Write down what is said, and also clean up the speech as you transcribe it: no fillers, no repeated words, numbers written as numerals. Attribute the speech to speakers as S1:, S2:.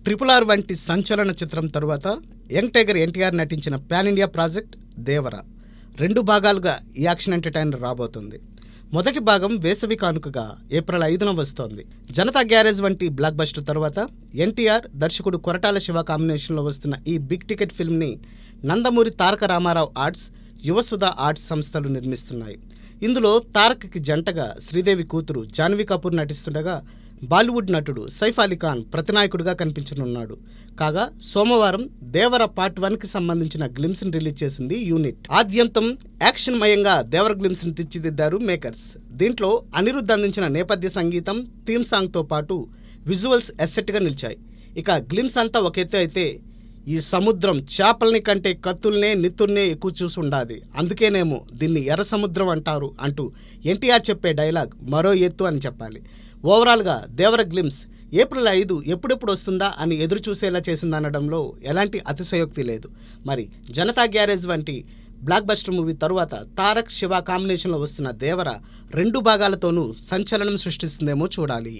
S1: RRR వంటి సంచలన చిత్రం తరువాత యంగ్ టైగర్ ఎన్టీఆర్ నటించిన పాన్ ఇండియా ప్రాజెక్ట్ దేవర 2 భాగాలుగా ఈ యాక్షన్ ఎంటర్టైనర్ రాబోతుంది. మొదటి భాగం వేసవి కానుకగా ఏప్రిల్ 5న వస్తోంది. జనతా గ్యారేజ్ వంటి బ్లాక్ బస్టర్ తరువాత ఎన్టీఆర్ దర్శకుడు కొరటాల శివ కాంబినేషన్లో వస్తున్న ఈ big ticket ఫిల్మ్ని Nandamuri Taraka Ramarao arts, Yuvasudha arts సంస్థలు నిర్మిస్తున్నాయి. ఇందులో తారక్కి జంటగా శ్రీదేవి కూతురు జాన్వీ కపూర్ నటిస్తుండగా బాలీవుడ్ నటుడు సైఫ్ అలీ ఖాన్ ప్రతినాయకుడిగా కనిపించనున్నాడు. కాగా సోమవారం దేవర పార్ట్ 1కి సంబంధించిన గ్లిమ్స్ని రిలీజ్ చేసింది యూనిట్. ఆద్యంతం యాక్షన్ మయంగా దేవర గ్లిమ్స్ని తీర్చిదిద్దారు మేకర్స్. దీంట్లో అనిరుద్ధ్ అందించిన నేపథ్య సంగీతం, థీమ్ సాంగ్తో పాటు విజువల్స్ ఎస్సెట్గా నిలిచాయి. ఇక గ్లిమ్స్ అంతా ఒక ఎత్తు అయితే ఈ సముద్రం చేపల్ని కంటే కత్తుల్నే నిత్తుల్నే ఎక్కువ చూసి ఉండాది, అందుకేనేమో దీన్ని ఎర్ర సముద్రం అంటారు అంటూ ఎన్టీఆర్ చెప్పే డైలాగ్ మరో ఎత్తు అని చెప్పాలి. ఓవరాల్గా దేవర గ్లిమ్స్ ఏప్రిల్ 5 ఎప్పుడెప్పుడు వస్తుందా అని ఎదురు చూసేలా చేసిందనడంలో ఎలాంటి అతిశయోక్తి లేదు. మరి జనతా గ్యారేజ్ వంటి బ్లాక్ బస్టర్ మూవీ తరువాత తారక్ శివ కాంబినేషన్లో వస్తున్న దేవర 2 భాగాలతోనూ సంచలనం సృష్టిస్తుందేమో చూడాలి.